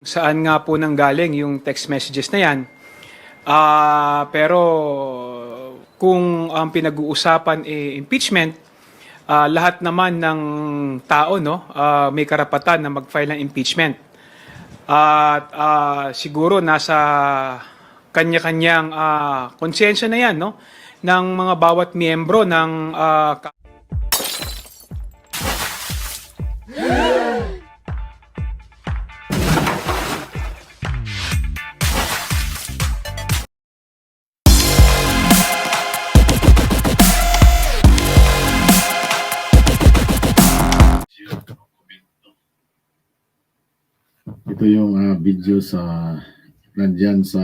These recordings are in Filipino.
Saan nga po nanggaling yung text messages na yan. Pero kung ang pinag-uusapan impeachment, lahat naman ng tao may karapatan na mag-file ng impeachment. At siguro nasa kanya-kanyang konsensya na yan ng mga bawat miyembro ng Ito yung video sa nandyan sa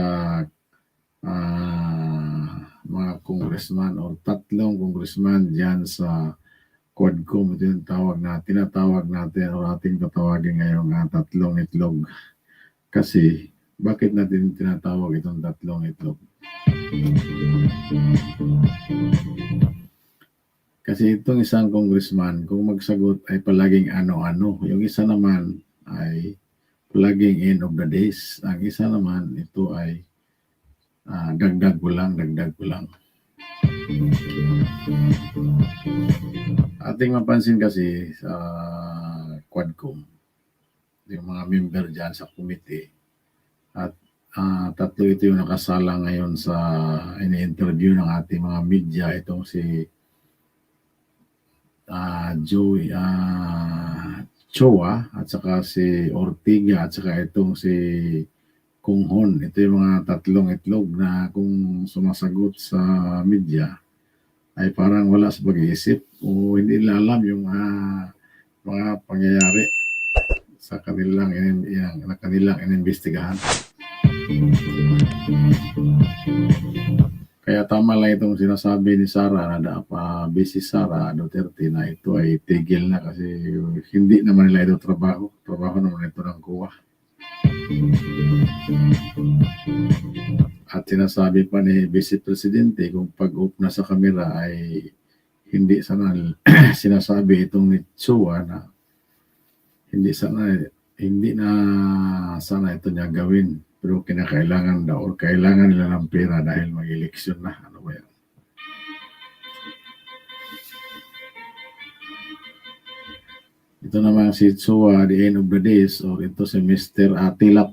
mga congressman o tatlong congressman dyan sa Quadcom. Ito yung tinatawag natin o ating tatawagin ngayong tatlong itlog. Kasi bakit natin tinatawag itong tatlong itlog? Kasi itong isang congressman, kung magsagot ay palaging ano-ano. Yung isa naman ay palaging end of the days. Ang isa naman, ito ay dagdag ko lang. Ating mapansin kasi sa Quadcom, yung mga member dyan sa committee, at tatlo ito yung nakasala ngayon sa ini-interview ng ating mga media. Itong si Joey Choa at saka si Ortiga at saka itong si Kung Hon. Ito yung mga tatlong itlog na kung sumasagot sa media ay parang wala sa pag-iisip o hindi nila alam yung mga pangyayari sa kanilang inimbestigahan. Kaya tama lang itong sinasabi ni Sara na busy Sara Duterte na ito ay tigil na kasi hindi naman nila ito trabaho. Trabaho naman ito ng kuha. At sinasabi pa ni Vice Presidente kung pag-up na sa kamera ay hindi sana sinasabi itong ni Chua na hindi na sana ito niya gawin. Pero kinakailangan daw o kailangan nila ng pera dahil mag-eleksyon na. Ano ba yan? Ito naman si Chua, the end of the days, or ito si Mr. Atilap.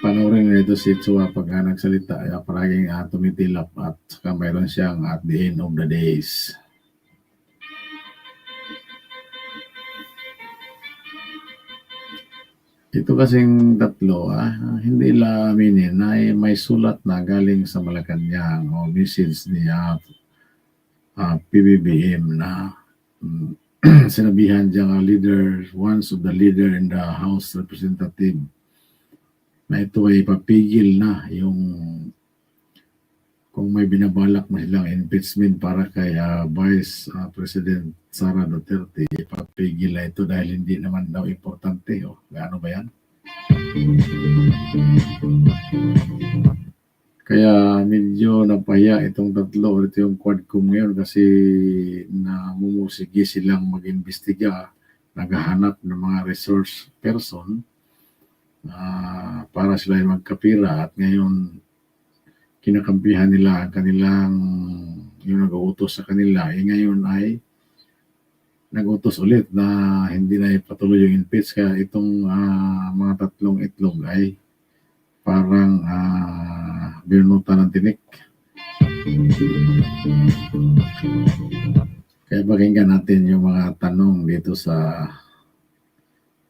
Panoorin nito si Chua pag nagsalita, ay paraging tumitilap at saka mayroon siyang at the end of the days. Ito kasing tatlo, hindi lang aminin na may sulat na galing sa Malacanang o message niya PBBM na sinabihan diyang once of the leader in the House Representative na ito ay papigil na yung kung may binabalak mo silang impeachment para kay Vice President Sara Duterte, papigil na ito dahil hindi naman daw importante. Gaano ba yan? Kaya medyo napahiya itong tatlo. Ito yung Quadcom ngayon kasi namumursige silang mag-imbestiga, naghahanap ng mga resource person para sila ay magkapira at ngayon kinakampihan nila ang kanilang yung nag-uutos sa kanila ngayon ay nag-utos ulit na hindi na ipatuloy yung impeach. Kaya itong mga tatlong itlog ay parang binunutan ng tinik. Kaya pakinggan natin yung mga tanong dito sa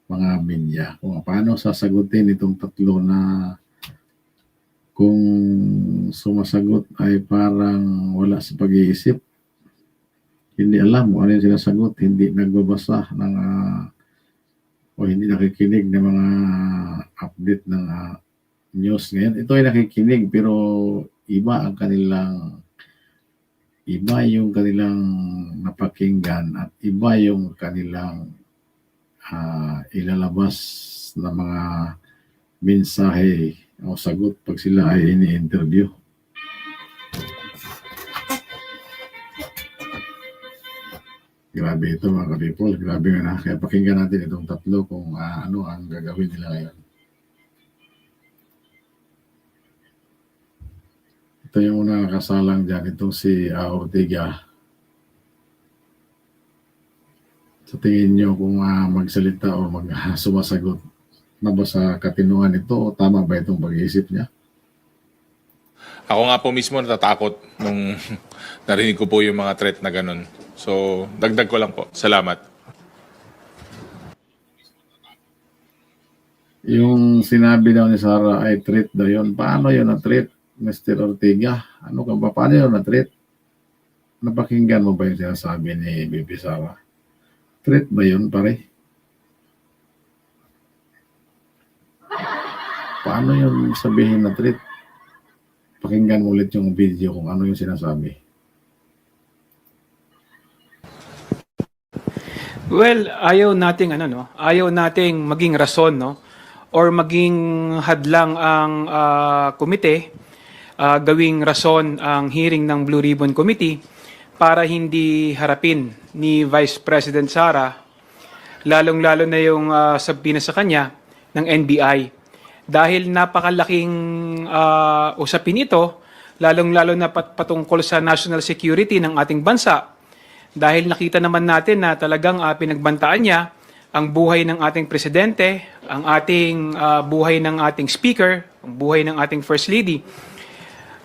mga media kung paano sasagutin itong tatlo na kung sumasagot ay parang wala sa pag-iisip, hindi alam kung ano yung sinasagot, hindi nagbabasa ng o hindi nakikinig ng mga update ng news ngayon. Ito ay nakikinig pero iba yung kanilang napakinggan at iba yung kanilang ilalabas na mga mensahe o sagot pag sila ay ini-interview. Grabe ito mga ka-people. Grabe nga na. Kaya pakinggan natin itong tatlo kung ano ang gagawin nila ngayon. Ito yung una nakasalang dyan. Itong si Ortega. Sa tingin nyo kung magsalita o sumasagot na ba sa katinuan ito o tama ba itong pag-iisip niya? Ako nga po mismo natatakot nung narinig ko po yung mga threat na ganun. So, dagdag ko lang po. Salamat. Yung sinabi daw ni Sarah ay threat daw yun. Paano yun na threat, Mr. Ortega? Ano ka ba? Paano yun na threat? Napakinggan mo ba yung sinasabi ni Bibi Sara? Threat ba yun, pare? Paano yun sabihin na threat? Pakinggan mo ulit yung video kung ano yung sinasabi. Well, ayaw nating ayaw nating maging rason, no, or maging hadlang ang komite, gawing rason ang hearing ng Blue Ribbon Committee para hindi harapin ni Vice President Sara, lalong-lalo na yung sabina sa kanya ng NBI. Dahil napakalaking usapin ito, lalong-lalo na patungkol sa national security ng ating bansa. Dahil nakita naman natin na talagang pinagbantaan niya ang buhay ng ating presidente, ang ating buhay ng ating speaker, ang buhay ng ating first lady.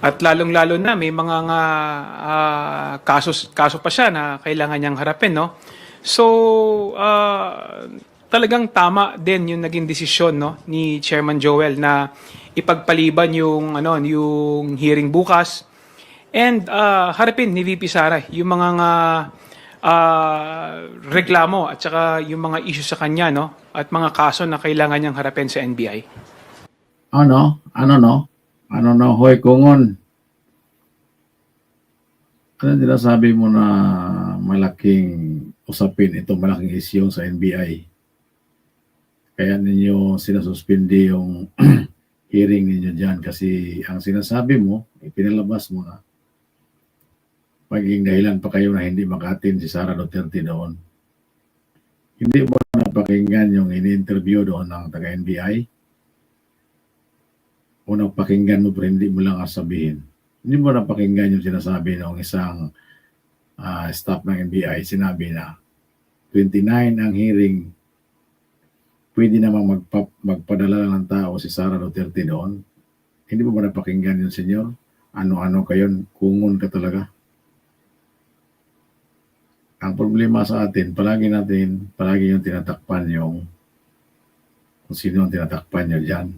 At lalong-lalo na may mga kaso pa siya na kailangan niyang harapin, no? So, talagang tama din yung naging desisyon, no, ni Chairman Joel na ipagpaliban yung hearing bukas and harapin ni VP Sara yung mga reklamo at saka yung mga issue sa kanya, no, at mga kaso na kailangan niyang harapin sa NBI. Ano no, hoy kungon. Ano sinasabi mo na malaking usapin ito, malaking issue sa NBI? Kaya ninyo sinasuspindi yung hearing ninyo dyan kasi ang sinasabi mo, ipinalabas mo na maging dahilan pa kayo na hindi makatin si Sara Duterte doon. Hindi mo napakinggan yung ini-interview doon ng taga-NBI? Unang pakinggan mo pero hindi mo lang sabihin. Hindi mo napakinggan yung sinasabi ng isang staff ng NBI. Sinabi na 29 ang hearing, pwede namang magpadala ng tao si Sara Duterte doon. Hindi mo ba napakinggan yun, senyor? Ano-ano kayo, kungon ka talaga. Ang problema sa atin, palagi yung tinatakpan yung kung sino ang tinatakpan nyo dyan.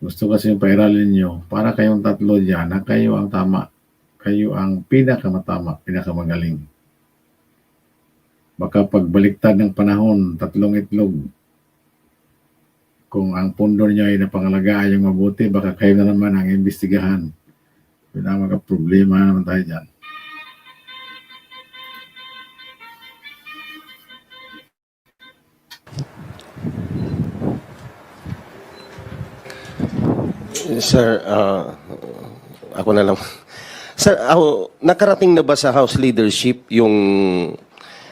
Gusto kasi yung pairalin nyo, para kayong tatlo dyan na kayo ang tama. Kayo ang pinakamatama, pinakamagaling. Baka pagbaliktad ng panahon, tatlong itlog. Kung ang pundo nyo ay napangalagaan yung mabuti, baka kayo na naman ang imbestigahan. Pinamaka-problema naman tayo dyan. Sir, ako na lang. Sir, nakarating na ba sa House leadership yung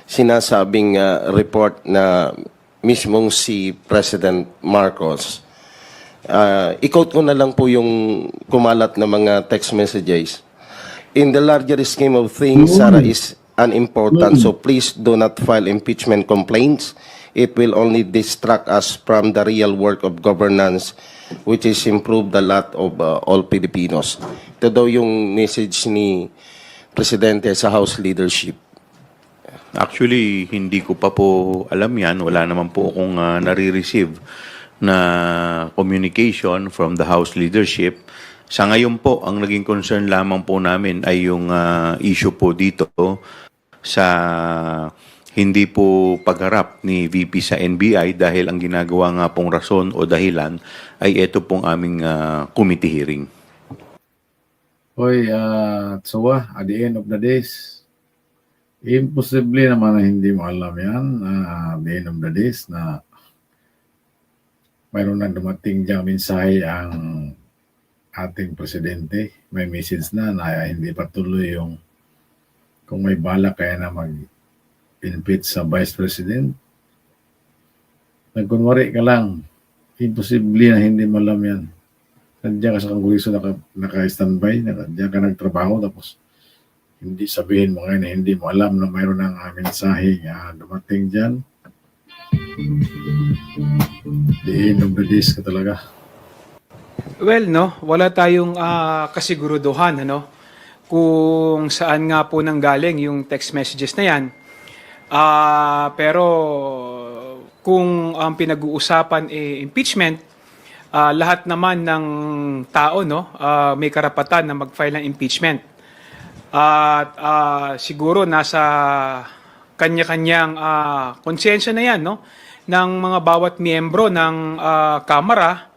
sinasabing report na mismong si President Marcos? I-quote ko na lang po yung kumalat na mga text messages. In the larger scheme of things, Sara is unimportant, so please do not file impeachment complaints. It will only distract us from the real work of governance, which is improve the lot of all Filipinos. Ito daw yung message ni Presidente sa House leadership. Actually, hindi ko pa po alam yan. Wala naman po akong nare-receive na communication from the House leadership. Sa ngayon po, ang naging concern lamang po namin ay yung issue po dito sa hindi po pagharap ni VP sa NBI dahil ang ginagawa nga pong rason o dahilan ay ito pong aming committee hearing. Hoy, Tsuwa, at the end of the days, imposible naman na hindi mo alam yan at the end of the days na mayroon na dumating diyang mensahe ang ating presidente. May message na hindi pa tuloy yung kung may balak kaya na mag-impeach sa Vice President, nagkunwari ka lang, imposible na hindi mo alam yan. Nandiyan ka sa Kongreso, naka-standby, nandiyan ka nagtrabaho, tapos hindi sabihin mo ngayon na hindi mo alam na mayroon ng mensahe dumating dyan. The end of the days ka talaga. Well, no, wala tayong kasiguruduhan, ano, kung saan nga po nanggaling yung text messages na yan. Pero kung ang pinag-uusapan impeachment, lahat naman ng tao, no, may karapatan na mag-file ng impeachment. At siguro nasa kanya-kanyang konsensya na yan, no, ng mga bawat miyembro ng Kamara,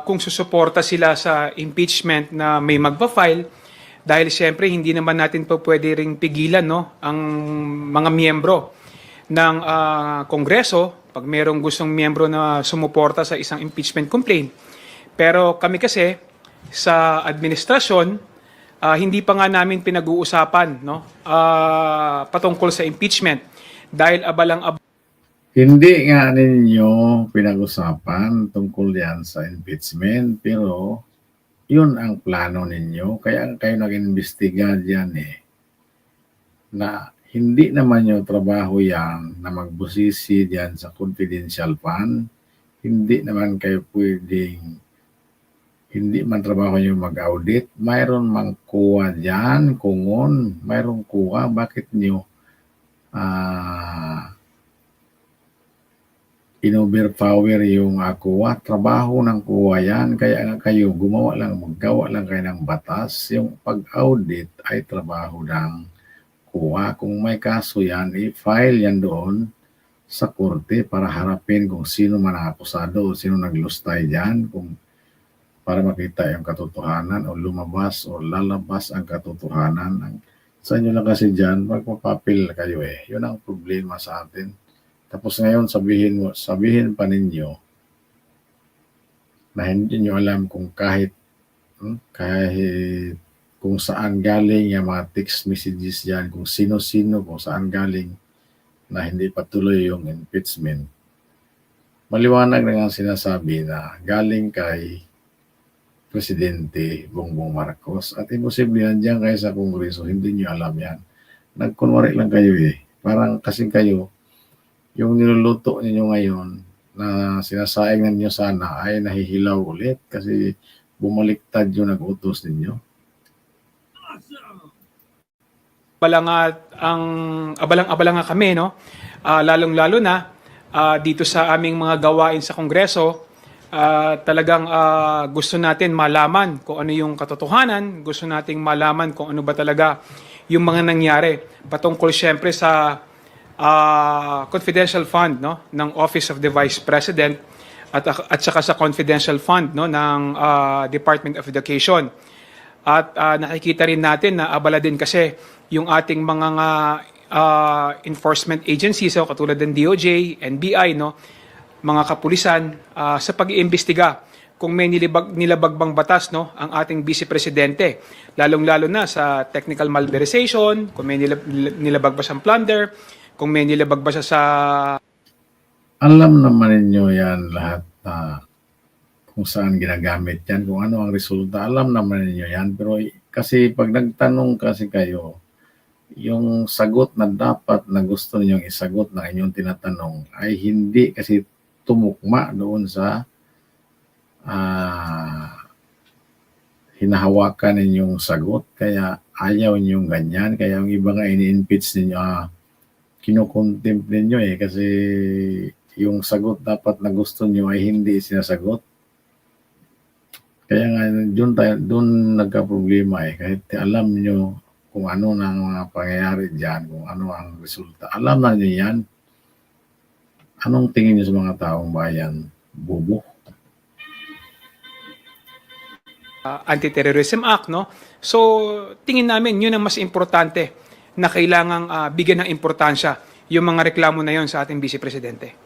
kung susuporta sila sa impeachment na may magpa-file, dahil siyempre hindi naman natin po pwede ring pigilan, no, ang mga miyembro ng Kongreso pag mayroong gustong miyembro na sumuporta sa isang impeachment complaint. Pero kami kasi sa administrasyon, hindi pa nga namin pinag-uusapan, no, patungkol sa impeachment dahil Hindi nga ninyo pinag-usapan tungkol yan sa impeachment, pero yun ang plano ninyo. Kaya kayo nag-imbestiga dyan na hindi naman yung trabaho yan na magbusisi dyan sa confidential fund. Hindi naman kayo pwedeng, hindi man trabaho nyo mag-audit. Mayroon mang kuha dyan, kungon, mayroong kuha. Bakit nyo in-overpower yung kuha? Trabaho ng kuha yan. Kaya nga kayo maggawa lang kayo ng batas. Yung pag-audit ay trabaho ng kuha. Kung may kaso yan, i-file yan doon sa korte para harapin kung sino man ang akusado o sino naglustay dyan, kung para makita yung katotohanan o lumabas o lalabas ang katotohanan. Sa inyo lang kasi dyan, magpapapil kayo Yun ang problema sa atin. Tapos ngayon sabihin pa ninyo na hindi nyo alam kung kahit kung saan galing yung mga text messages dyan, kung sino-sino, kung saan galing na hindi patuloy yung impeachment. Maliwanag na nga sinasabi na galing kay Presidente Bongbong Marcos at imposible yan dyan kayo sa Kongreso, hindi nyo alam yan. Nagkunwari lang kayo Parang kasing kayo, yung niluluto ninyo ngayon na sinasaing ninyo sana ay nahihilaw ulit kasi bumaliktad yung nag-utos ninyo. abalang-abala nga kami, no? Lalong-lalo na dito sa aming mga gawain sa Kongreso, talagang gusto natin malaman kung ano yung katotohanan, gusto nating malaman kung ano ba talaga yung mga nangyari patungkol syempre sa confidential fund, no, ng Office of the Vice President at saka sa confidential fund, no, ng Department of Education. At nakikita rin natin na abala din kasi yung ating mga enforcement agencies, katulad ng DOJ, NBI, no, mga kapulisan, sa pag-iimbestiga kung may nilabag bang batas, no, ang ating Vice Presidente, lalong-lalo na sa technical malversation, kung may nilabag ba siyang plunder, kung may nilabag ba siya sa... Alam naman ninyo yan lahat kung saan ginagamit yan, kung ano ang resulta. Alam naman ninyo yan, pero kasi pag nagtanong kasi kayo, yung sagot na dapat na gusto ninyong isagot na inyong tinatanong ay hindi kasi tumukma doon sa hinahawakan ninyong sagot. Kaya ayaw ninyong ganyan. Kaya yung iba nga ini-impeach ninyo, kinukontempt ninyo kasi yung sagot dapat na gusto nyo ay hindi sinasagot. Kaya nga doon nagka-problema kahit alam nyo kung ano na ang mga pangyayari dyan, kung ano ang resulta. Alam na nyo yan. Anong tingin nyo sa mga taong bayan? Bobo? Anti-Terrorism Act, no? So, tingin namin yun ang mas importante na kailangang bigyan ng importansya yung mga reklamo na yon sa ating Vice Presidente.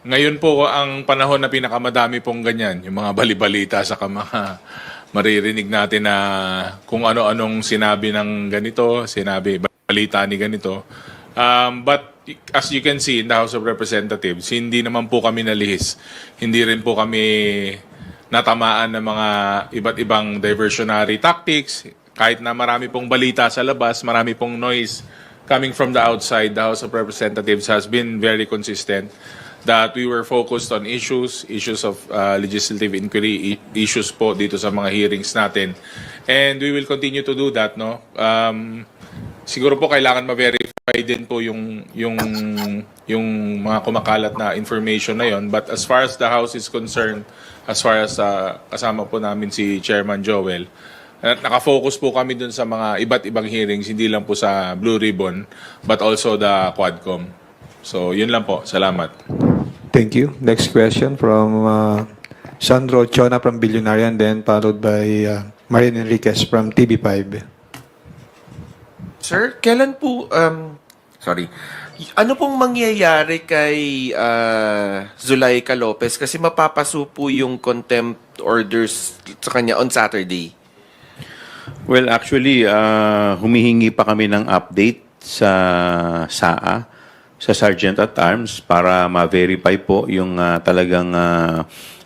Ngayon po ang panahon na pinakamadami pong ganyan, yung mga balibalita sa mga maririnig natin na kung ano-anong sinabi ng ganito, sinabi, balita ni ganito. But as you can see in the House of Representatives, hindi naman po kami nalihis. Hindi rin po kami natamaan ng mga iba't ibang diversionary tactics. Kahit na marami pong balita sa labas, marami pong noise coming from the outside, the House of Representatives has been very consistent that we were focused on issues of legislative inquiry, issues po dito sa mga hearings natin. And we will continue to do that, no? Siguro po kailangan ma-verify din po yung mga kumakalat na information na yon. But as far as the House is concerned, as far as kasama po namin si Chairman Joel, nakafocus po kami dun sa mga iba't ibang hearings, hindi lang po sa Blue Ribbon, but also the Quadcom. So, yun lang po. Salamat. Thank you. Next question from Sandro Chona from Billionarian, then followed by Marian Enriquez from TV5. Sir, kailan po, ano pong mangyayari kay Zulaika Lopez? Kasi mapapaso po yung contempt orders sa kanya on Saturday. Well, actually, humihingi pa kami ng update sa SAA, sa Sergeant at Arms, para ma-verify po yung talagang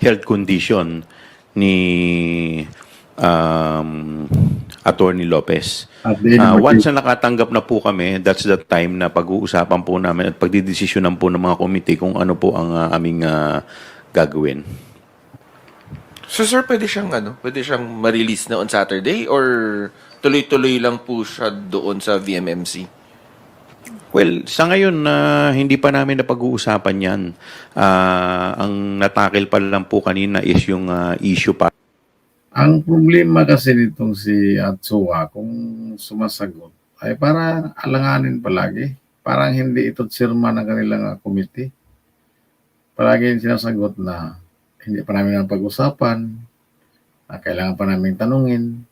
health condition ni Attorney Lopez. Once na nakatanggap na po kami, that's the time na pag-uusapan po namin at pagdidesisyonan po ng mga komite kung ano po ang aming gagawin. So sir, pwede siyang ma-release na on Saturday or tuloy-tuloy lang po siya doon sa VMMC? Well, sa ngayon, hindi pa namin napag-uusapan yan. Ang natakil pa lang po kanina is yung issue pa. Ang problema kasi nitong si Atsua, kung sumasagot, ay para alanganin palagi. Parang hindi ito sirma ng kanilang committee. Palagi sinasagot na hindi pa namin ang pag-usapan, na kailangan pa namin tanungin.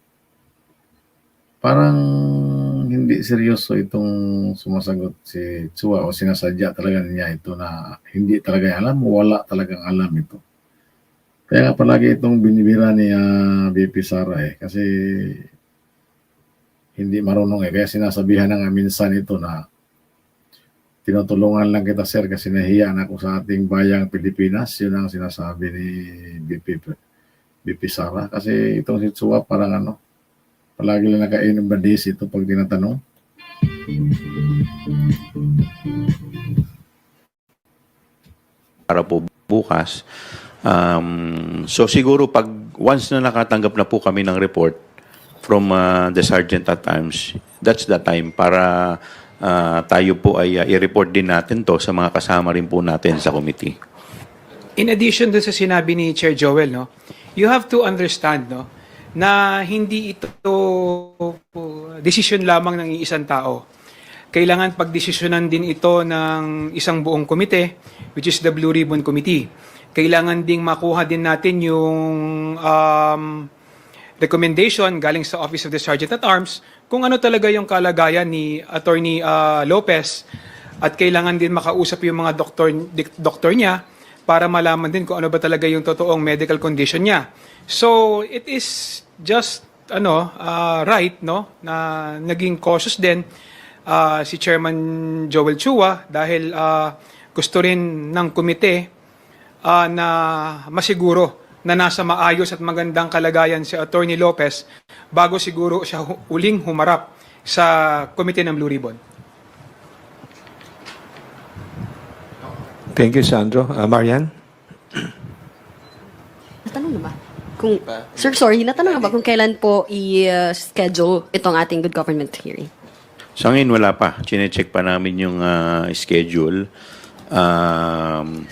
Parang hindi seryoso itong sumasagot si Tsua o sinasadya talaga niya ito na hindi talaga alam o wala talagang alam ito. Kaya nga palagi itong binibira ni BP Sara kasi hindi marunong Kaya sinasabihan na nga minsan ito na tinutulungan lang kita sir kasi nahiya na ako sa ating bayang Pilipinas. Yun ang sinasabi ni BP Sara. Kasi itong si Tsua parang palagi lang nakainom badis ito pag tinatanong. Para po bukas. So siguro pag once na nakatanggap na po kami ng report from the Sergeant at Arms, that's the time para tayo po ay i-report din natin to sa mga kasama rin po natin sa committee. In addition dun sa sinabi ni Chair Joel, no, you have to understand, no, na hindi ito desisyon lamang ng isang tao. Kailangan pagdesisyonan din ito ng isang buong komite, which is the Blue Ribbon Committee. Kailangan ding makuha din natin yung recommendation galing sa Office of the Sergeant at Arms kung ano talaga yung kalagayan ni Attorney Lopez, at kailangan din makausap yung mga doktor niya para malaman din kung ano ba talaga yung totoong medical condition niya. So it is just right, no, na naging cautious din si Chairman Joel Chua dahil gusto rin ng komite na masiguro na nasa maayos at magandang kalagayan si Attorney Lopez bago siguro siya uling humarap sa komite ng Blue Ribbon. Thank you, Sandro. Marian? Natanong na ba? Sir, sorry, natanong na ba kung kailan po i-schedule itong ating good government hearing? Sa ngayon wala pa. Chine-check pa namin yung schedule.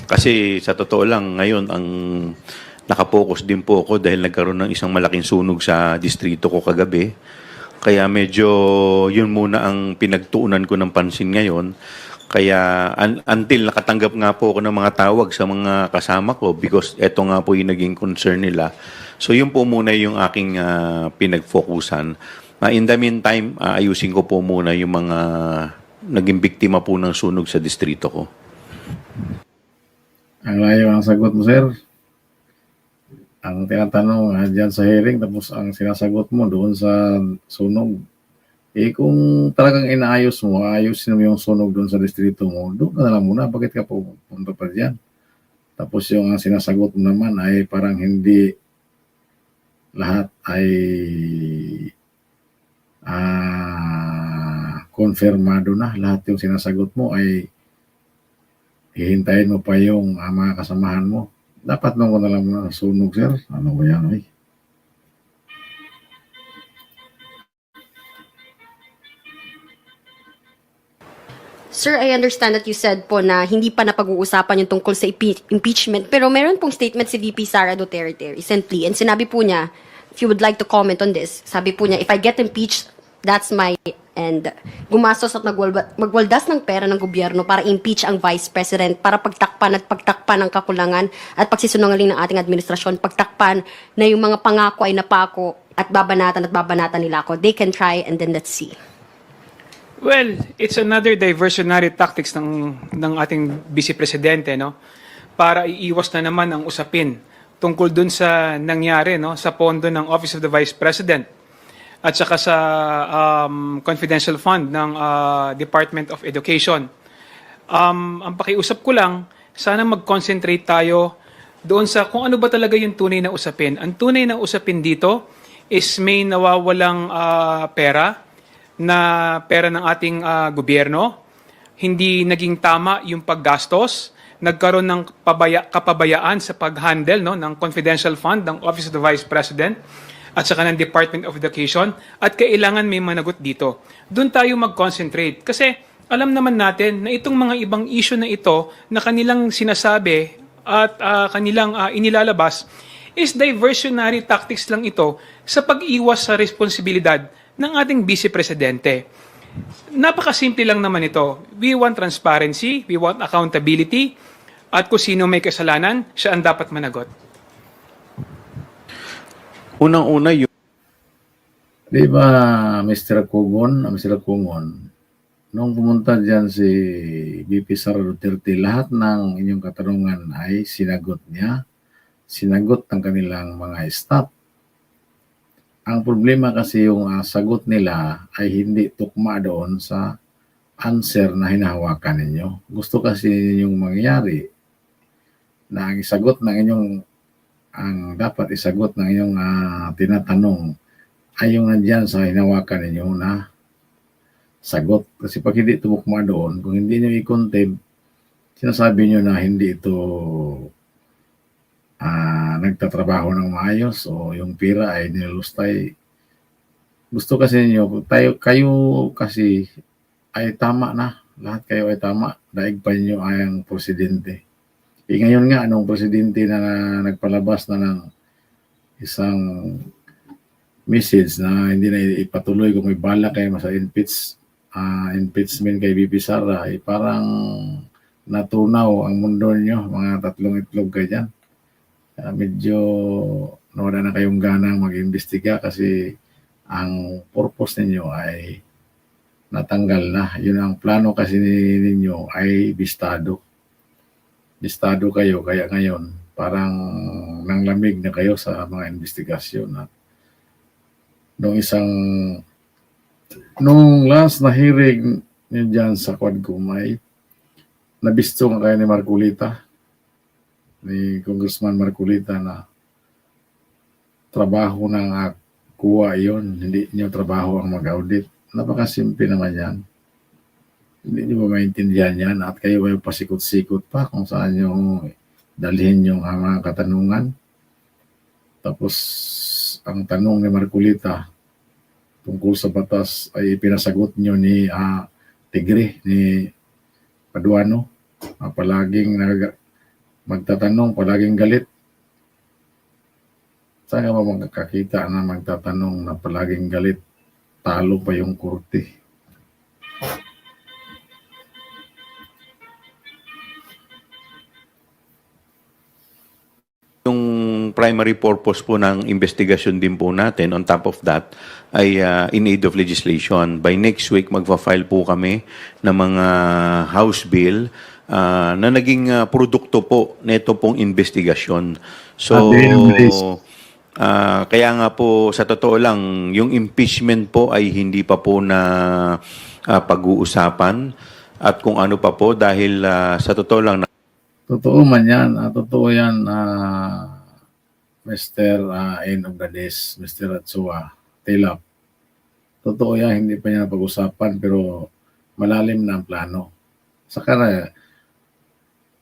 Kasi sa totoo lang ngayon ang nakapokus din po ako dahil nagkaroon ng isang malaking sunog sa distrito ko kagabi. Kaya medyo yun muna ang pinagtuunan ko ng pansin ngayon. Kaya until nakatanggap nga po ako ng mga tawag sa mga kasama ko because eto nga po yung naging concern nila. So yun po muna yung aking pinag-focusan. In the meantime, ayusin ko po muna yung mga naging biktima po ng sunog sa distrito ko. Ang layo ang sagot mo, sir. ang tinatanong dyan sa hearing, tapos ang sinasagot mo doon sa sunog. Eh kung talagang inaayos mo, ayusin mo yung sunog doon sa distrito mo, doon ka na lang muna, bakit ka pupunta pa dyan? Tapos yung sinasagot mo naman ay parang hindi lahat ay konfirmado na. Lahat yung sinasagot mo ay hihintayin mo pa yung mga kasamahan mo. Dapat nung ko na lang muna sunog, sir. Ano ba yan, eh? Sir, I understand that you said po na hindi pa napag-uusapan yung tungkol sa impeachment, pero meron pong statement si VP Sara Duterte recently, and sinabi po niya, if you would like to comment on this, sabi po niya, if I get impeached, that's my end. Gumastos at magwaldas ng pera ng gobyerno para impeach ang Vice President, para pagtakpan ang kakulangan at pagsisunungaling ng ating administrasyon, pagtakpan na yung mga pangako ay napako at babanatan nila ako. They can try and then let's see. Well, it's another diversionary tactics ng ating Vice Presidente, no? Para iiwas na naman ang usapin tungkol dun sa nangyari, no, sa pondo ng Office of the Vice President at saka sa confidential fund ng Department of Education. Ang pakiusap ko lang, sana mag-concentrate tayo doon sa kung ano ba talaga yung tunay na usapin. Ang tunay na usapin dito is may nawawalang pera ng ating gobyerno, hindi naging tama yung paggastos, nagkaroon ng kapabayaan sa pag-handle, no, ng confidential fund ng Office of the Vice President at saka ng Department of Education, at kailangan may managot dito. Doon tayo mag-concentrate kasi alam naman natin na itong mga ibang issue na ito na kanilang sinasabi at kanilang inilalabas is diversionary tactics lang ito sa pag-iwas sa responsibilidad ng ating Vice Presidente. Napakasimple lang naman ito. We want transparency, we want accountability, at kung sino may kasalanan, siya ang dapat managot. Unang-una yung Di ba, Mr. Kugon, nung pumunta dyan si VP Sara Duterte, lahat ng inyong katanungan ay sinagot niya, sinagot ng kanilang mga staff. Ang problema kasi yung sagot nila ay hindi tukma doon sa answer na hinahawakan ninyo. Gusto kasi ninyong mangyari na ang isagot ng inyong, ang dapat isagot ng inyong tinatanong ay yung nandyan sa hinahawakan ninyo na sagot. Kasi pag hindi tumukma doon, kung hindi nyo i-contempt, sinasabi nyo na hindi ito nagtatrabaho ng maayos o yung pira ay nilustay. Gusto kasi niyo, kayo kasi ay tama na. Lahat kayo ay tama. Daig pa niyo ay ang presidente. Ngayon nga, anong presidente na nagpalabas na ng isang message na hindi na ipatuloy kung may bala kayo sa impeachment kay VP Sara, ay parang natunaw ang mundo niyo, mga tatlong itlog kayo dyan. Medyo nawala na kayong ganang mag-imbestiga kasi ang purpose ninyo ay natanggal na. Yun ang plano kasi ninyo ay bistado. Bistado kayo, kaya ngayon parang nanglamig na kayo sa mga investigasyon. At nung last na hearing nyo dyan sa Quadcomay, nabisto nga kayo ni Marcolita, ni Congressman Marcolita, na trabaho ng kuha yon, hindi nyo trabaho ang mag-audit. Napakasimple naman yan. Hindi nyo ba maintindihan yan at kayo ay pasikot-sikot pa kung saan nyo dalhin yung mga katanungan. Tapos ang tanong ni Marcolita tungkol sa batas ay pinasagot nyo ni Tigre, ni Paduano. Palaging magtatanong, palaging galit. Saan ka ba magkakita na magtatanong na palaging galit? Talo pa yung korte. yung primary purpose po ng investigasyon din po natin, on top of that, ay in aid of legislation. By next week, magpa-file po kami ng mga House Bill na naging produkto po nito pong investigasyon. So, kaya nga po, sa totoo lang, yung impeachment po ay hindi pa po na pag-uusapan at kung ano pa po dahil sa totoo lang, Totoo man yan. Totoo yan, Mr. End of the Days, Mr. Atsua, Tilap. Totoo yan, hindi pa niya pag-usapan pero malalim na ang plano. Saka na,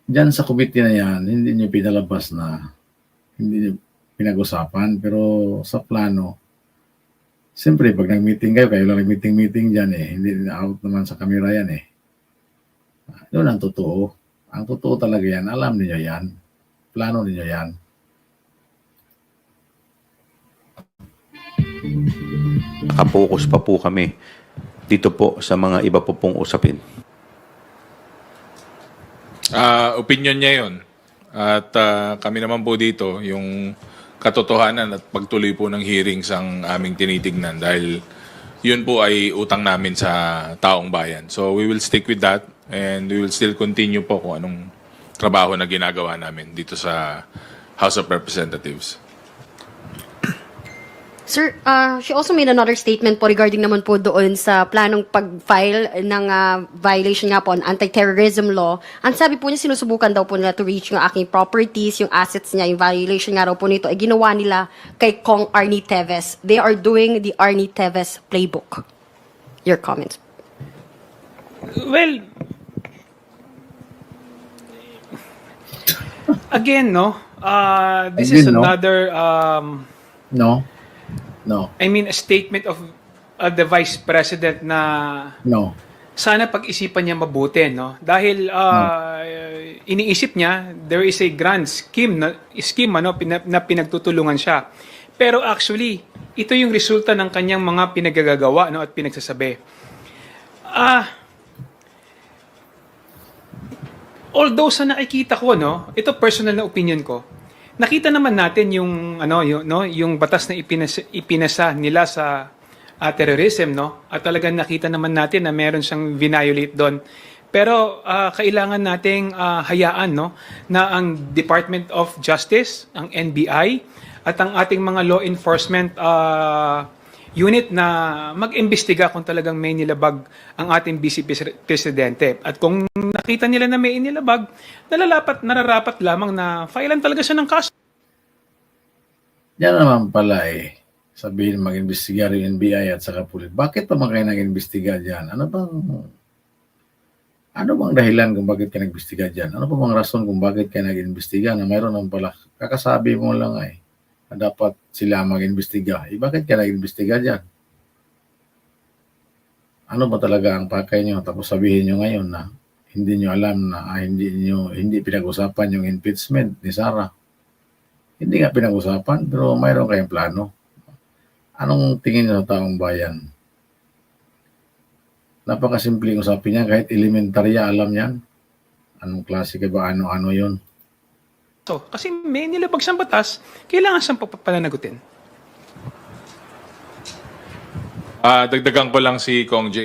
dyan sa committee na yan, hindi niyo pinalabas na, hindi niyo pinag-usapan, pero sa plano, siyempre, pag nag-meeting kayo lang nag-meeting dyan hindi na out naman sa camera yan Yun ang totoo. Ang totoo talaga yan, alam niyo yan. Plano niyo yan. nakapokus pa po kami dito po sa mga iba po pong usapin. Opinion niya yun. At kami naman po dito, yung katotohanan at pagtuloy po ng hearings ang aming tinitignan dahil yun po ay utang namin sa taong bayan. So we will stick with that and we will still continue po kung anong trabaho na ginagawa namin dito sa House of Representatives. Sir, she also made another statement po regarding naman po doon sa planong pag-file ng violation nga po on anti-terrorism law. Ang sabi po niya, sinusubukan daw po nila to reach yung aking properties, yung assets niya, yung violation nga raw po nito, ay ginawa nila kay Kong Arnie Teves. They are doing the Arnie Teves playbook. Your comments. Well, again, no? This is Again, no? another... No. I mean, a statement of the Vice President na No. sana pag-isipan niya mabuti, no? Dahil iniisip niya, there is a grand scheme na pinagtutulungan siya. Pero actually, ito yung resulta ng kanyang mga pinagagagawa, no, at pinagsasabi. Although sa nakikita ko, no, ito personal na opinion ko, nakita naman natin yung yung batas na ipinasa nila sa terrorism, no? At talagang nakita naman natin na meron siyang violate doon. Pero kailangan nating hayaan, no, na ang Department of Justice, ang NBI at ang ating mga law enforcement unit na mag-imbestiga kung talagang may nilabag ang ating Vice Presidente. At kung nakita nila na may inilabag, nararapat lamang na filean talaga siya ng kaso. Yan naman pala sabihin mag-imbestiga rin yung NBI at saka pulis. Bakit naman kayo nag-imbestiga dyan? Ano bang dahilan kung bakit kayo nag-imbestiga dyan? Ano bang rason kung bakit kayo nag-imbestiga na mayroon naman pala? Kakasabi mo lang na dapat sila mag-imbestiga. Bakit kayo nag-imbestiga dyan? Ano ba talaga ang pakay nyo? Tapos sabihin nyo ngayon na hindi nyo alam na hindi pinag-usapan yung impeachment ni Sara. Hindi nga pinag-usapan, pero mayroon kayong plano. Anong tingin nyo sa taong bayan? Napakasimpleng usapin niya, kahit elementarya alam yan. Anong klase ba? Ano yun? So, kasi may nilabag siyang batas, kailangan siyang pananagutin. Dagdagan ko lang si Kong J.